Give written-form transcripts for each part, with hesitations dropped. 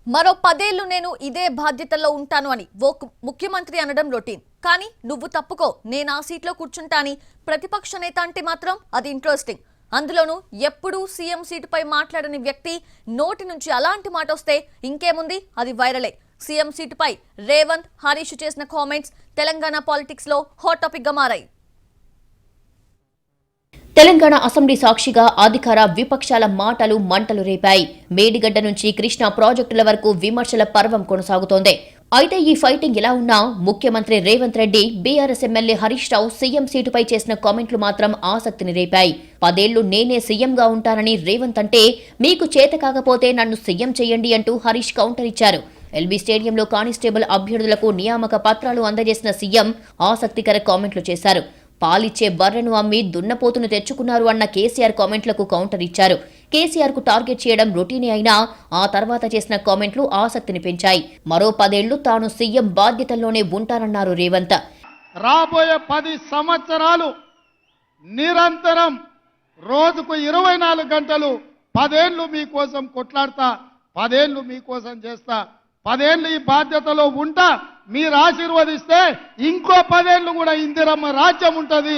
మరో 10 ఏళ్లు నేను ఇదే బాధ్యతల్లో ఉంటాను అని ముఖ్యమంత్రి అనడం రొటీన్. కానీ నువ్వు తప్పుకో, నేను ఆ సీట్లో కూర్చుంటాని ప్రతిపక్ష నేత అంటే మాత్రం అది ఇంట్రెస్టింగ్. అందులోనూ ఎప్పుడూ సీఎం సీటుపై మాట్లాడని వ్యక్తి నోటి నుంచి అలాంటి మాట వస్తే ఇంకేముంది, అది వైరలే. సీఎం సీటుపై రేవంత్, హరీష్ చేసిన కామెంట్స్ తెలంగాణ పాలిటిక్స్ లో హాట్ టాపిక్ గా మారాయి. తెలంగాణ అసెంబ్లీ సాక్షిగా అధికార విపక్షాల మాటలు మంటలు రేపాయి. మేడిగడ్డ నుంచి కృష్ణా ప్రాజెక్టుల వరకు విమర్శల పర్వం కొనసాగుతోంది. అయితే ఈ ఫైటింగ్ ఎలా ఉన్నా ముఖ్యమంత్రి Revanth Reddy, BRS MLA Harish Rao CM సీటుపై చేసిన కామెంట్లు మాత్రం ఆసక్తిని రేపాయి. 10 ఏళ్లు నేనే సీఎంగా ఉంటానని రేవంత్ అంటే, మీకు చేత కాకపోతే నన్ను సీఎం చేయండి అంటూ హరీష్ కౌంటర్ ఇచ్చారు. ఎల్బీ స్టేడియంలో కానిస్టేబుల్ అభ్యర్థులకు నియామక పత్రాలు అందజేసిన సీఎం ఆసక్తికర కామెంట్లు చేశారు. పాలిచ్చే బర్రెను అమ్మి దున్నపోతును తెచ్చుకున్నారు అన్న కేసీఆర్ కామెంట్లకు కౌంటర్ ఇచ్చారు. కేసీఆర్ కు టార్గెట్ చేయడం రొటీనే అయినా ఆ తర్వాత చేసిన కామెంట్లు ఆసక్తిని పెంచాయి. మరో 10 ఏళ్లు తాను సీఎం బాధ్యతల్లోనే ఉంటానన్నారు రేవంత్. రాబోయే 10 సంవత్సరాలు నిరంతరం రోజుకు 24 గంటలు 10 ఏళ్లు మీకోసం కొట్లాడతా, 10 ఏళ్లు మీకోసం చేస్తా, 10 ఏళ్లు ఈ బాధ్యతలో ఉంటా. మీరు ఆశీర్వదిస్తే ఇంకో 10 ఏళ్లు కూడా ఇందిరమ్మ రాజ్యం ఉంటది.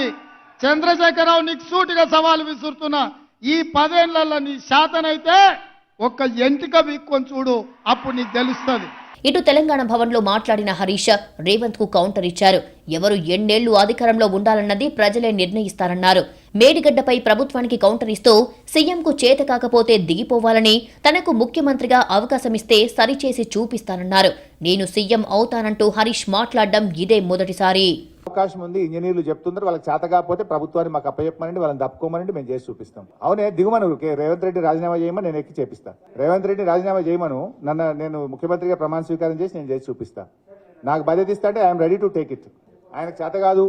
చంద్రశేఖరరావు, నీకు సూటిగా సవాలు విసురుతున్నా, ఈ 10 ఏళ్లలో నీ శాతనైతే ఒక్క ఎంటిక వీక్కొని చూడు, అప్పుడు నీకు తెలుస్తుంది. ఇటు తెలంగాణ భవన్ లో మాట్లాడిన హరీష్ రేవంత్ కు కౌంటర్ ఇచ్చారు. ఎవరు ఎన్నేళ్లు అధికారంలో ఉండాలన్నది ప్రజలే నిర్ణయిస్తారన్నారు. మేడిగడ్డపై ప్రభుత్వానికి కౌంటర్ ఇస్తూ, సీఎంకు చేత కాకపోతే దిగిపోవాలని, తనకు ముఖ్యమంత్రిగా అవకాశమిస్తే సరిచేసి చూపిస్తానన్నారు. నేను సీఎం అవుతానంటూ హరీష్ మాట్లాడడం ఇదే మొదటిసారి. అవకాశం ఉంది, ఇంజనీర్లు చెప్తున్నారు, వాళ్ళకి చేత కాకపోతే ప్రభుత్వాన్ని మాకు అప్పచెప్పమనండి, వాళ్ళని తప్పుకోమనండి, మేము చేసి చూపిస్తాం. అవునే దిగుమను, రేవంత్ రెడ్డి రాజీనామా చేయమని నేను ఎక్కి చేపిస్తా. రేవంత్ రెడ్డి రాజీనామా చేయమను, నేను ముఖ్యమంత్రిగా ప్రమాణ స్వీకారం చేసి నేను చేసి చూపిస్తా. నాకు బాధ్యత ఇస్తా అంటే I'm ready to take it. ఆయనకు చేత కాదు,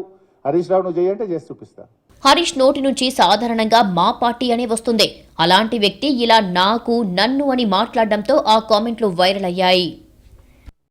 హరీష్ రావు నువ్వు చేయంటే చేసి చూపిస్తా. హరీష్ నోటి నుంచి సాధారణంగా మా పార్టీ అనే వస్తుంది. అలాంటి వ్యక్తి ఇలా నాకు, నన్ను అని మాట్లాడడంతో ఆ కామెంట్లు వైరల్ అయ్యాయి.